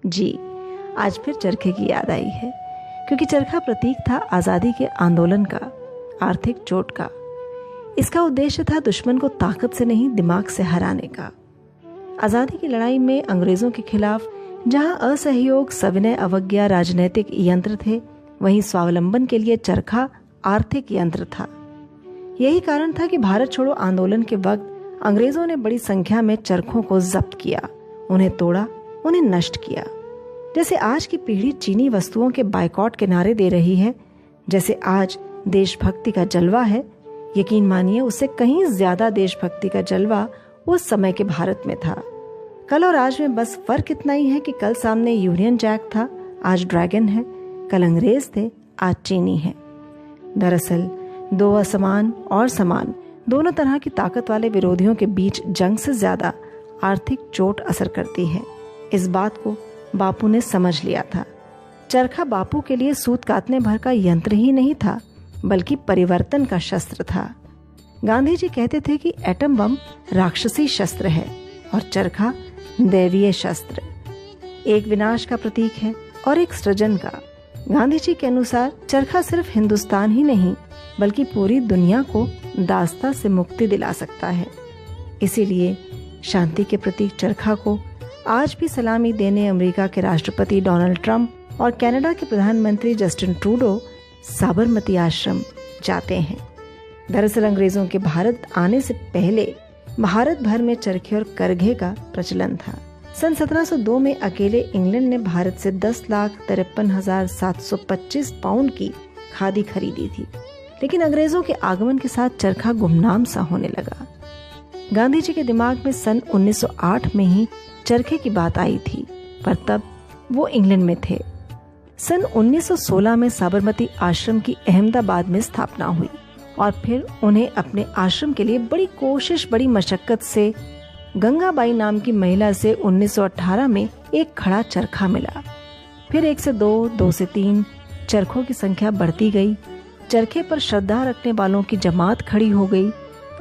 जी, आज फिर चरखे की याद आई है, क्योंकि चरखा प्रतीक था आज़ादी के आंदोलन का, आर्थिक चोट का। इसका उद्देश्य था दुश्मन को ताकत से नहीं, दिमाग से हराने का। आज़ादी की लड़ाई में अंग्रेजों के खिलाफ जहां असहयोग, सविनय अवज्ञा राजनीतिक यंत्र थे, वहीं स्वावलंबन के लिए चरखा आर्थिक यंत्र था। यही कारण था कि भारत छोड़ो आंदोलन के वक्त अंग्रेजों ने बड़ी संख्या में चरखों को जब्त किया, उन्हें तोड़ा, उन्हें नष्ट किया। जैसे आज की पीढ़ी चीनी वस्तुओं के बायकॉट के नारे दे रही है, जैसे आज देशभक्ति का जलवा है, यकीन मानिए उससे कहीं ज्यादा देशभक्ति का जलवा उस समय के भारत में था। कल और आज में बस फर्क इतना ही है कि कल सामने यूनियन जैक था, आज ड्रैगन है। कल अंग्रेज थे, आज चीनी है। दरअसल दो असमान और समान दोनों तरह की ताकत वाले विरोधियों के बीच जंग से ज्यादा आर्थिक चोट असर करती है। इस बात को बापू ने समझ लिया था। चरखा बापू के लिए सूत काटने भर का यंत्र ही नहीं था, बल्कि परिवर्तन का शस्त्र था। गांधी जी कहते थे कि एटम बम राक्षसी शस्त्र है और चरखा दैवीय शस्त्र, एक विनाश का प्रतीक है और एक सृजन का। गांधी जी के अनुसार चरखा सिर्फ हिंदुस्तान ही नहीं, बल्कि पूरी दुनिया को दास्ता से मुक्ति दिला सकता है। इसीलिए शांति के प्रतीक चरखा को आज भी सलामी देने अमेरिका के राष्ट्रपति डोनाल्ड ट्रंप और कनाडा के प्रधानमंत्री जस्टिन ट्रूडो साबरमती आश्रम जाते हैं। दरअसल अंग्रेजों के भारत आने से पहले भारत भर में चरखे और करघे का प्रचलन था। सन 1702 में अकेले इंग्लैंड ने भारत से 10,53,725 पाउंड की खादी खरीदी थी, लेकिन अंग्रेजों के आगमन के साथ चरखा गुमनाम सा होने लगा। गांधी जी के दिमाग में सन 1908 में ही चरखे की बात आई थी, पर तब वो इंग्लैंड में थे। सन 1916 में साबरमती आश्रम की अहमदाबाद में स्थापना हुई और फिर उन्हें अपने आश्रम के लिए बड़ी कोशिश, बड़ी मशक्कत से गंगाबाई नाम की महिला से 1918 में एक खड़ा चरखा मिला। फिर 1 से 2, 2 से 3 चरखों की संख्या बढ़ती गई। चरखे पर श्रद्धा रखने वालों की जमात खड़ी हो गई।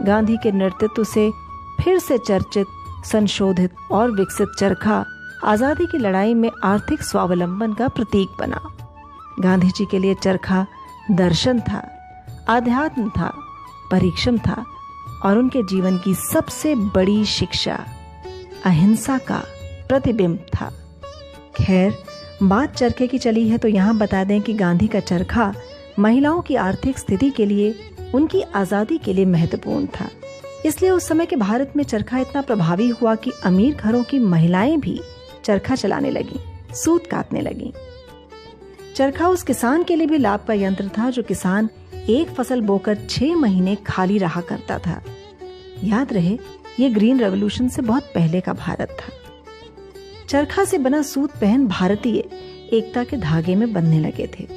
गांधी के नेतृत्व से फिर से चर्चित, संशोधित और विकसित चरखा आजादी की लड़ाई में आर्थिक स्वावलंबन का प्रतीक बना। गांधी जी के लिए चरखा दर्शन था, आध्यात्म था, परीक्षण था और उनके जीवन की सबसे बड़ी शिक्षा अहिंसा का प्रतिबिंब था। खैर, बात चरखे की चली है तो यहाँ बता दें कि गांधी का चरखा महिलाओं की आर्थिक स्थिति के लिए, उनकी आजादी के लिए महत्वपूर्ण था। इसलिए उस समय के भारत में चरखा इतना प्रभावी हुआ कि अमीर घरों की महिलाएं भी चरखा चलाने लगी, सूत काटने लगी। चरखा उस किसान के लिए भी लाभ का यंत्र था जो किसान एक फसल बोकर 6 महीने खाली रहा करता था। याद रहे, ये ग्रीन रेवोल्यूशन से बहुत पहले का भारत था। चरखा से बना सूत पहन भारतीय एकता के धागे में बंधने लगे थे।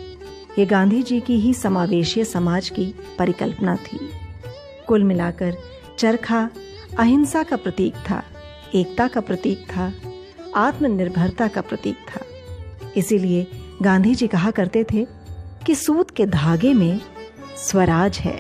ये गांधी जी की ही समावेशीय समाज की परिकल्पना थी। कुल मिलाकर चरखा अहिंसा का प्रतीक था, एकता का प्रतीक था, आत्मनिर्भरता का प्रतीक था। इसीलिए गांधी जी कहा करते थे कि सूत के धागे में स्वराज है।